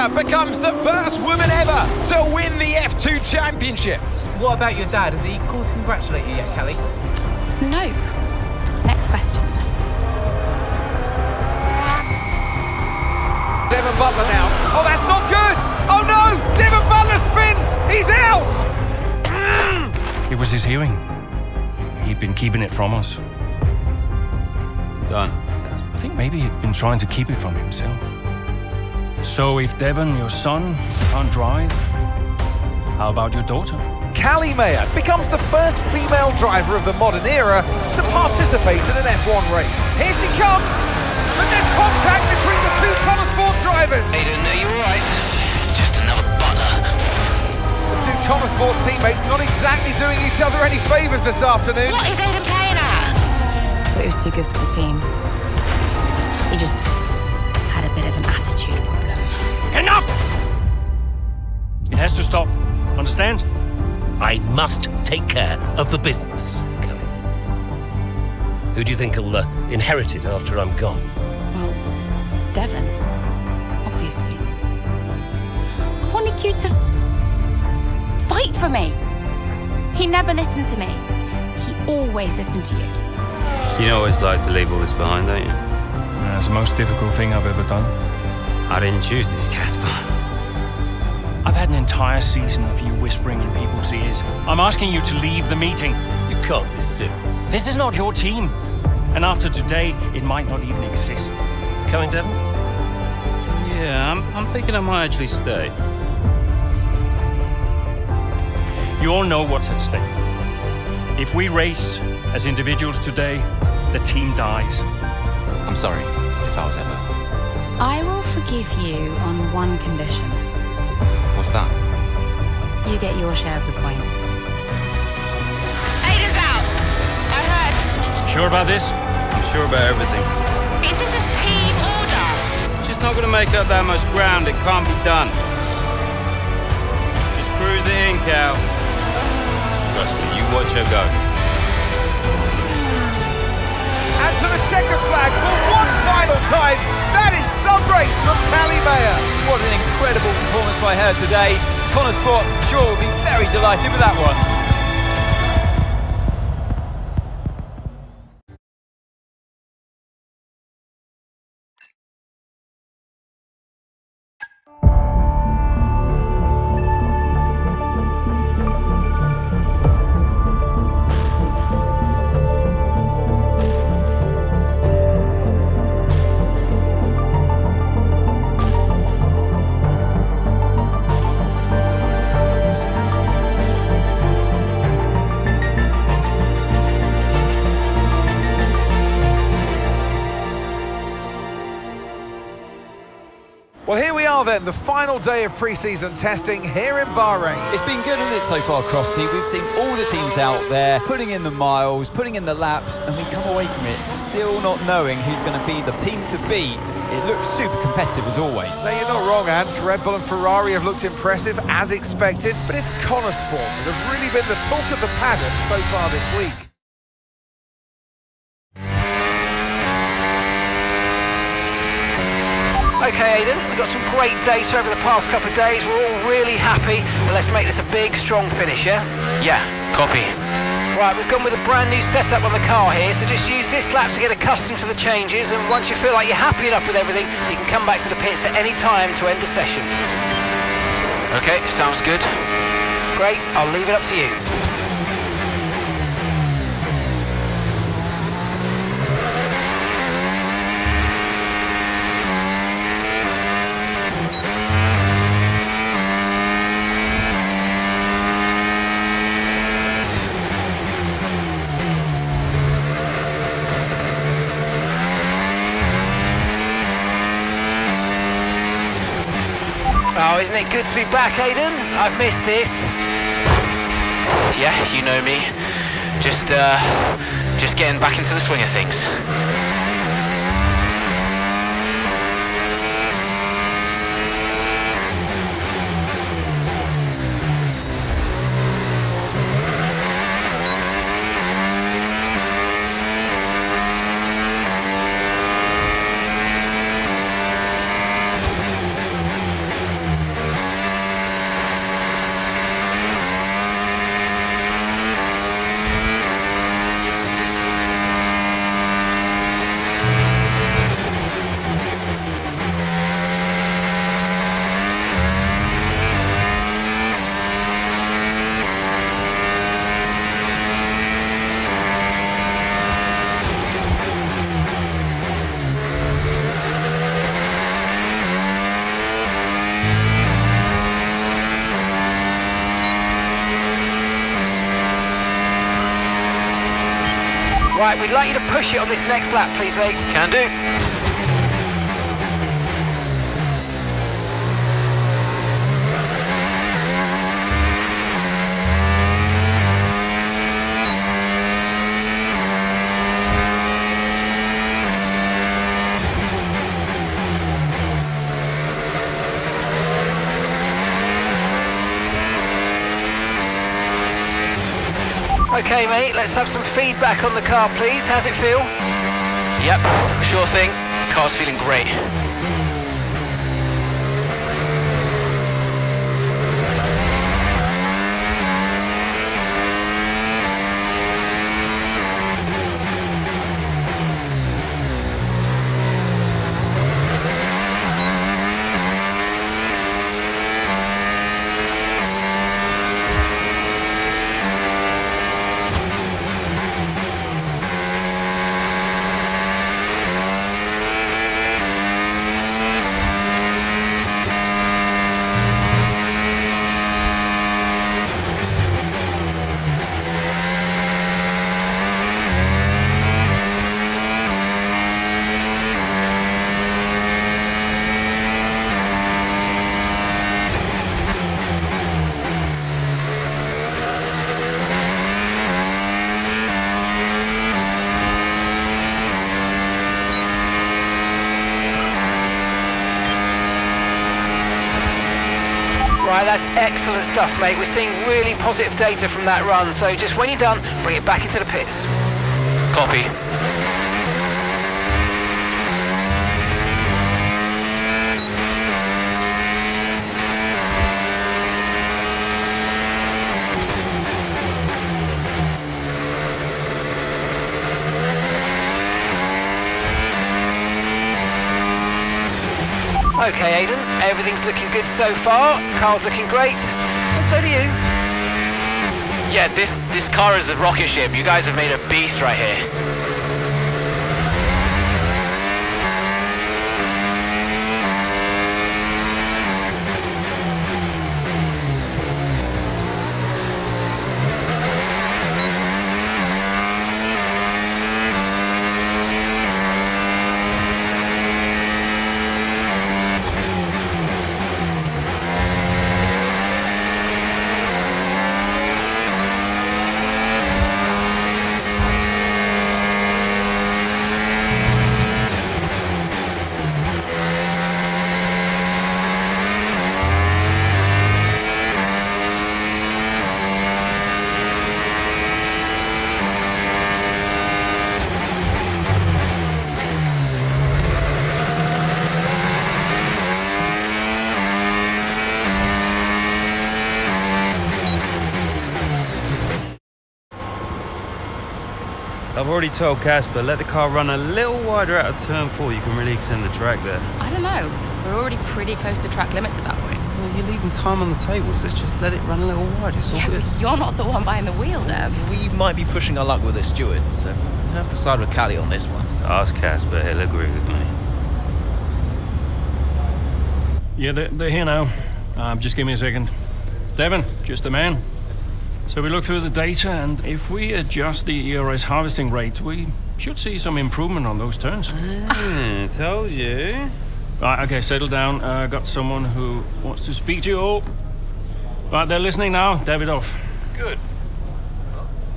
Mayer becomes the first woman ever to win the F2 Championship. What about your dad? Has he called to congratulate you yet, Kelly? Nope. Next question. Devon Butler now. Oh, that's not good! Oh no! Devon Butler spins! He's out! It was his hearing. He'd been keeping it from us. Done. I think maybe he'd been trying to keep it from himself. So if Devon, your son, can't drive, how about your daughter? Callie Mayer becomes the first female driver of the modern era to participate in an F1 race. Here she comes! But there's contact between the two Connor Sport drivers! Aiden, are you alright? It's just another Butler. The two Connor Sport teammates not exactly doing each other any favours this afternoon. What is Aiden playing at? Thought he was too good for the team. He just had a bit of an attitude problem. Enough! It has to stop. Understand? I must take care of the business, Kelly. Who do you think will inherit it after I'm gone? Well, Devon, obviously. I wanted you to fight for me. He never listened to me. He always listened to you. You know what it's like to leave all this behind, don't you? That's the most difficult thing I've ever done. I didn't choose this, Casper. I've had an entire season of you whispering in people's ears. I'm asking you to leave the meeting. You can't be serious. This is not your team. And after today, it might not even exist. Coming, Devon? Yeah, I'm thinking I might actually stay. You all know what's at stake. If we race as individuals today, the team dies. I'm sorry if I was ever. I will forgive you on one condition. What's that? You get your share of the points. Aiden's out! I heard. Sure about this? I'm sure about everything. Is this a team order? She's not going to make up that much ground. It can't be done. Just cruise it in, Cal. Trust me, you watch her go. And to the checker flag for one final time. That is some race from Callie Mayer. What an incredible performance by her today. Connor Sport, sure, will be very delighted with that one. Well, here we are then, the final day of pre-season testing here in Bahrain. It's been good, hasn't it, so far, Crofty? We've seen all the teams out there, putting in the miles, putting in the laps, and we come away from it still not knowing who's going to be the team to beat. It looks super competitive as always. Now, you're not wrong, Ant. Red Bull and Ferrari have looked impressive, as expected, but it's Connor Sport that have really been the talk of the paddock so far this week. Okay, Aiden, we've got some great data over the past couple of days. We're all really happy, but let's make this a big, strong finish, yeah? Yeah, copy. Right, we've gone with a brand new setup on the car here, so just use this lap to get accustomed to the changes, and once you feel like you're happy enough with everything, you can come back to the pits at any time to end the session. Okay, sounds good. Great, I'll leave it up to you. Oh, isn't it good to be back, Aiden? I've missed this. Yeah, you know me. Just getting back into the swing of things. Right, we'd like you to push it on this next lap, please, mate. Can do. Okay, mate, let's have some feedback on the car, please. How's it feel? Yep, sure thing. Car's feeling great. Right, that's excellent stuff, mate. We're seeing really positive data from that run, so just when you're done, bring it back into the pits. Copy. Okay, Aidan, everything's looking good so far. Car's looking great, and so do you. Yeah, this car is a rocket ship. You guys have made a beast right here. I've already told Casper, let the car run a little wider out of turn 4. You can really extend the track there. I don't know. We're already pretty close to track limits at that point. Well, you're leaving time on the table, so just let it run a little wide. It's all good. But you're not the one behind the wheel, Dev. We might be pushing our luck with this steward, so we'll have to side with Callie on this one. Ask Casper, he'll agree with me. Yeah, they're here now. Just give me a second. Devon, just the man. So we look through the data, and if we adjust the ERS harvesting rate, we should see some improvement on those turns. Told you. Right, okay, settle down. Got someone who wants to speak to you all. Right, they're listening now. David off. Good.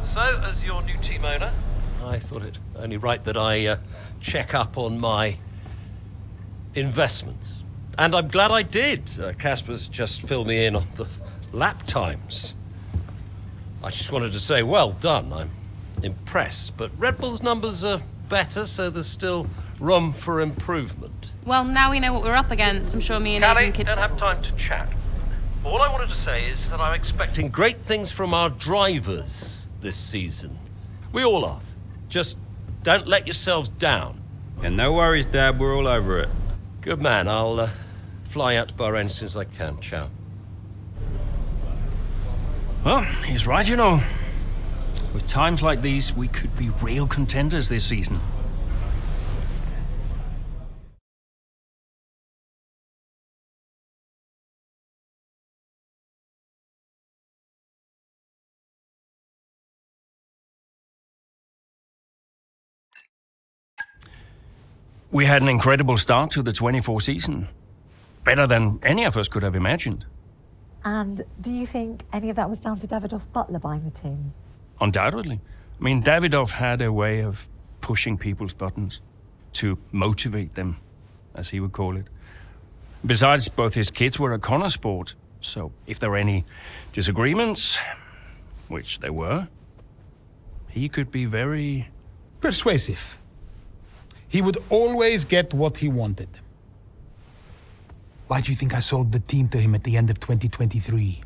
So, as your new team owner, I thought it only right that I check up on my investments. And I'm glad I did. Casper's just filled me in on the lap times. I just wanted to say, well done. I'm impressed. But Red Bull's numbers are better, so there's still room for improvement. Well, now we know what we're up against. I'm sure me and Callie, Aidan could... don't have time to chat. All I wanted to say is that I'm expecting great things from our drivers this season. We all are. Just don't let yourselves down. And no worries, Dad. We're all over it. Good man. I'll fly out to Bahrain as soon as I can. Ciao. Well, he's right, you know. With times like these, we could be real contenders this season. We had an incredible start to the 24 season. Better than any of us could have imagined. And do you think any of that was down to Davidoff Butler buying the team? Undoubtedly. I mean, Davidoff had a way of pushing people's buttons to motivate them, as he would call it. Besides, both his kids were at Connor Sport, so if there were any disagreements, which there were, he could be very persuasive. He would always get what he wanted. Why do you think I sold the team to him at the end of 2023?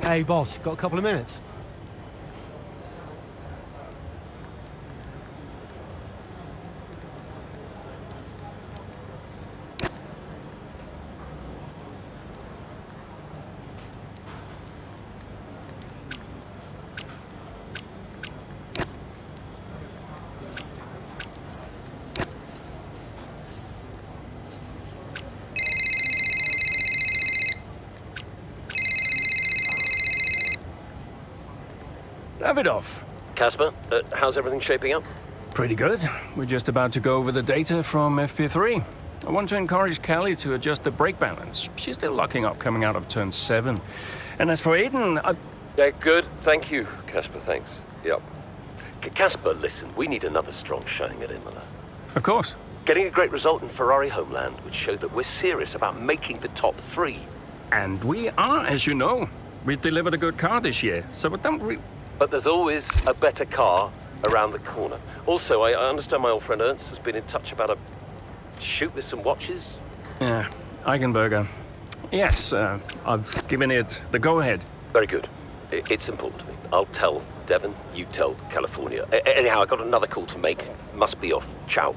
Hey, boss, got a couple of minutes? Davidoff. Casper, how's everything shaping up? Pretty good. We're just about to go over the data from FP3. I want to encourage Callie to adjust the brake balance. She's still locking up coming out of turn 7. And as for Aiden, Yeah, good. Thank you, Casper, thanks. Yep. Casper, listen, we need another strong showing at Imola. Of course. Getting a great result in Ferrari homeland would show that we're serious about making the top 3. And we are, as you know. We delivered a good car this year, so But there's always a better car around the corner. Also, I understand my old friend Ernst has been in touch about a shoot with some watches. Yeah, Eigenberger. Yes, I've given it the go-ahead. Very good. It's important to me. I'll tell Devon, you tell California. Anyhow, I got another call to make. Must be off. Ciao.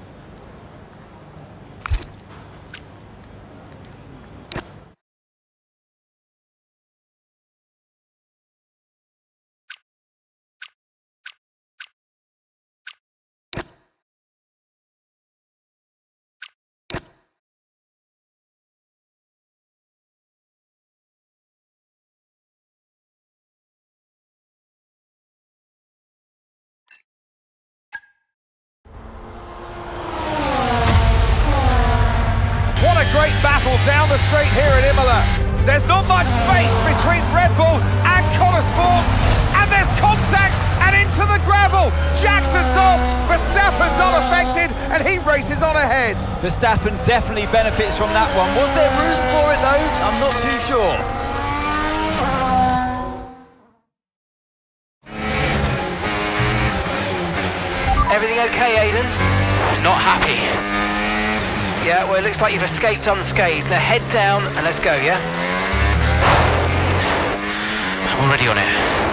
What a great battle down the straight here at Imola. There's not much space between Red Bull and Connor Sports, and there's contact and into the gravel. Jackson's off, Verstappen's unaffected, and he races on ahead. Verstappen definitely benefits from that one. Was there room for it though? I'm not too sure. Everything okay, Aiden? Not happy. Yeah, well, it looks like you've escaped unscathed. Now head down and let's go, yeah? I'm already on it.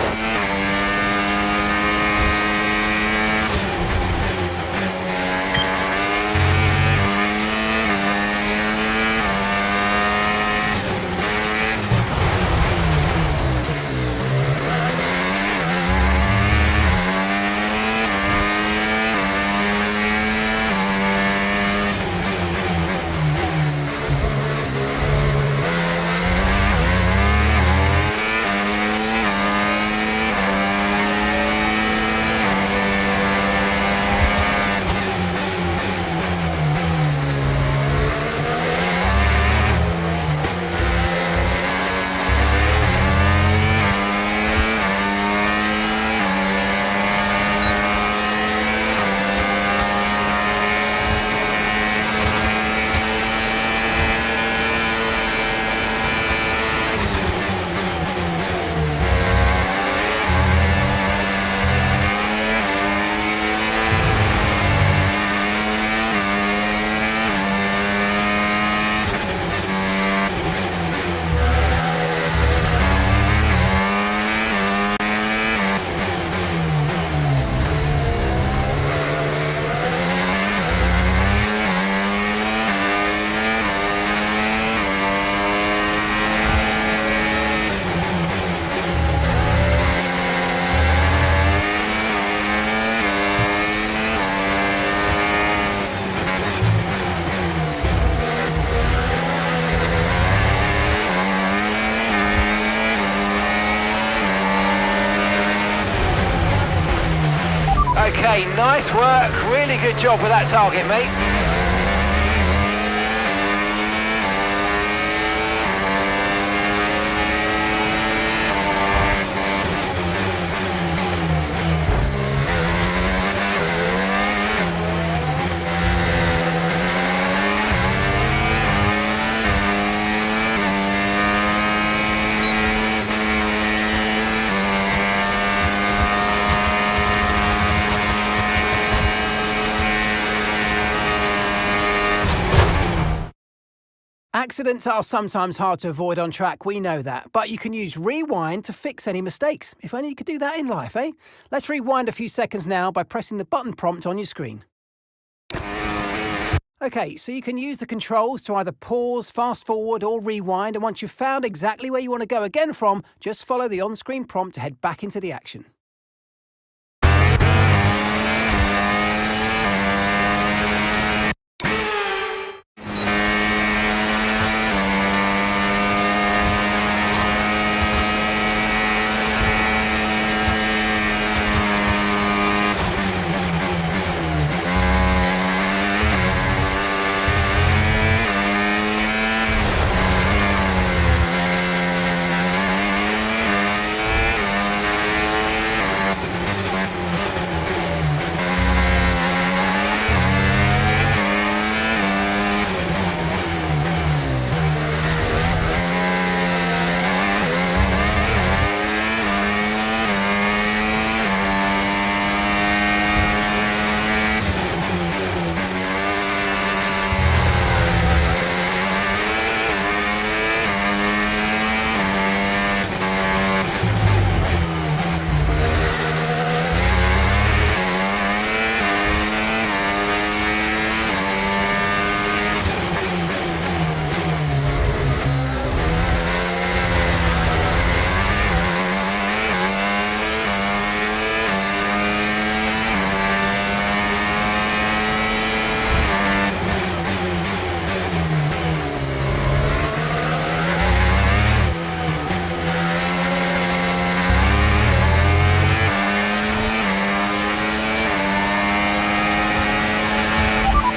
Okay, nice work. Really good job with that target, mate. Accidents are sometimes hard to avoid on track, we know that, but you can use rewind to fix any mistakes. If only you could do that in life, eh? Let's rewind a few seconds now by pressing the button prompt on your screen. Okay, so you can use the controls to either pause, fast forward or rewind, and once you've found exactly where you want to go again from, just follow the on-screen prompt to head back into the action.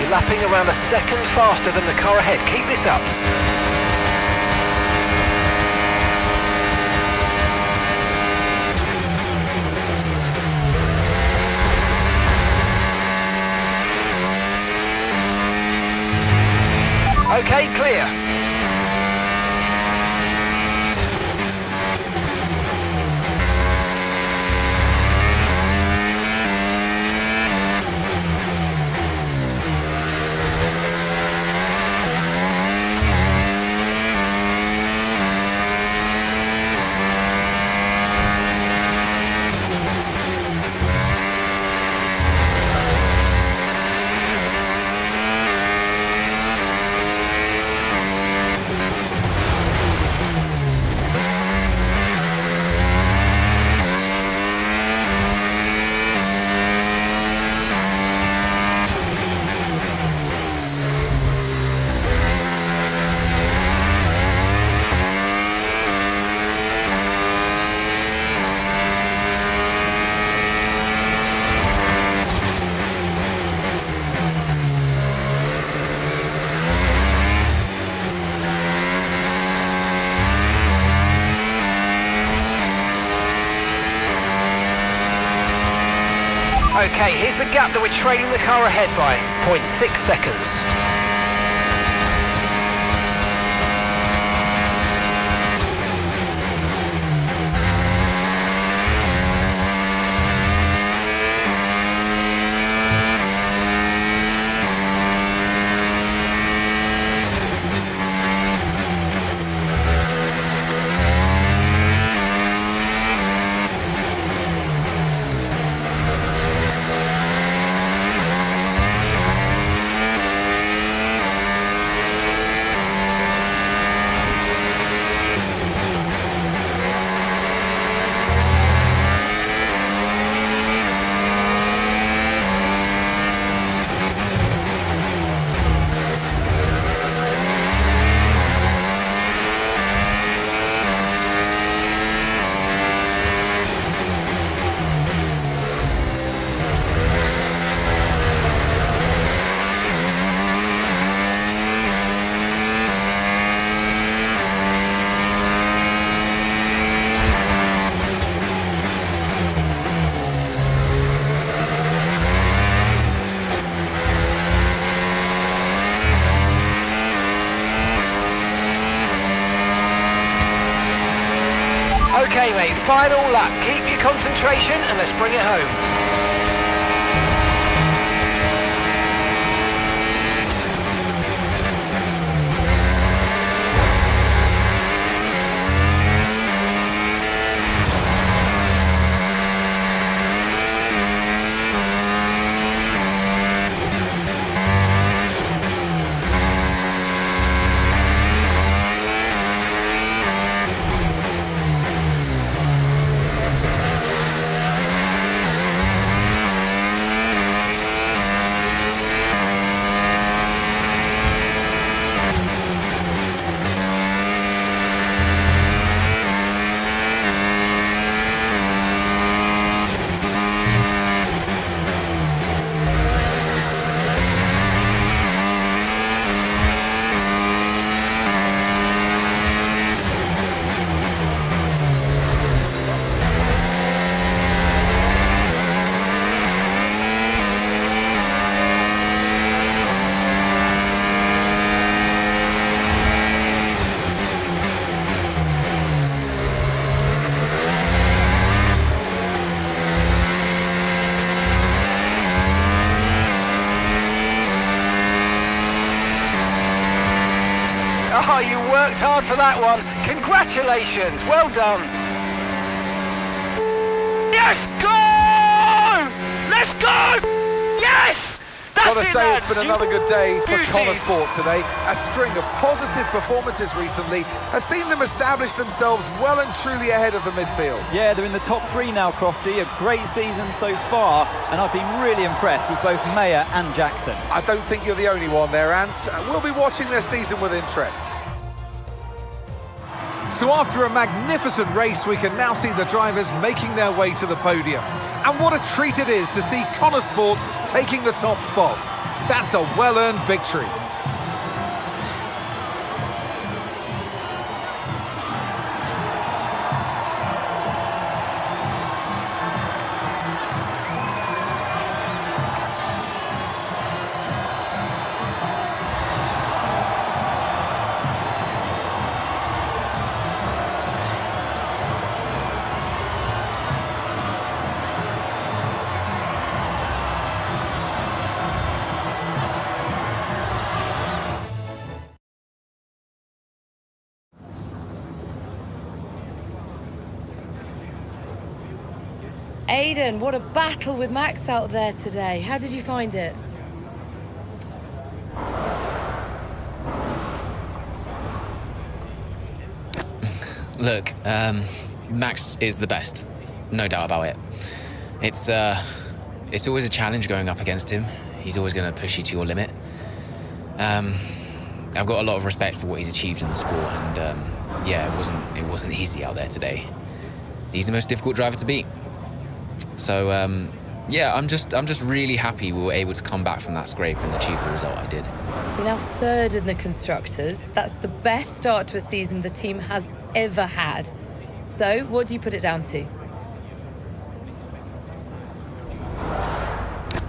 Lapping around a second faster than the car ahead. Keep this up. Okay, clear. Okay, here's the gap that we're trailing the car ahead by, 0.6 seconds. Okay, final lap. Keep your concentration and let's bring it home. Oh, you worked hard for that one. Congratulations, well done. Yes, go! Let's go! Yes! That's Gotta it, say, lads. it's been another good day for Beauties. Connor Sport today. A string of positive performances recently has seen them establish themselves well and truly ahead of the midfield. Yeah, they're in the top 3 now, Crofty. A great season so far, and I've been really impressed with both Mayer and Jackson. I don't think you're the only one there, Ants. We'll be watching their season with interest. So after a magnificent race, we can now see the drivers making their way to the podium. And what a treat it is to see Connor Sport taking the top spot. That's a well-earned victory. Aidan, what a battle with Max out there today. How did you find it? Look, Max is the best, no doubt about it. It's always a challenge going up against him. He's always going to push you to your limit. I've got a lot of respect for what he's achieved in the sport, and yeah, it wasn't easy out there today. He's the most difficult driver to beat. So yeah, I'm just really happy we were able to come back from that scrape and achieve the result I did. We're now third in the Constructors. That's the best start to a season the team has ever had. So, what do you put it down to?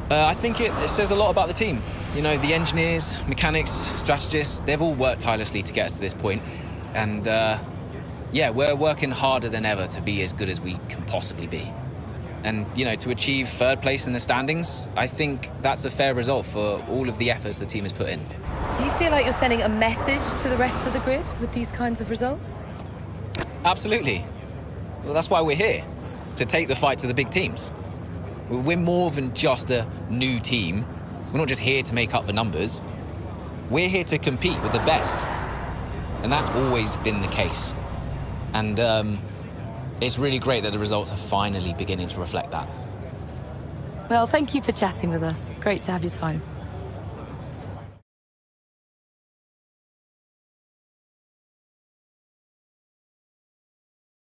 I think it says a lot about the team. You know, the engineers, mechanics, strategists, they've all worked tirelessly to get us to this point. And yeah, we're working harder than ever to be as good as we can possibly be. And, you know, to achieve third place in the standings, I think that's a fair result for all of the efforts the team has put in. Do you feel like you're sending a message to the rest of the grid with these kinds of results? Absolutely. Well, that's why we're here, to take the fight to the big teams. We're more than just a new team. We're not just here to make up the numbers. We're here to compete with the best. And that's always been the case. And it's really great that the results are finally beginning to reflect that. Well, thank you for chatting with us. Great to have your time.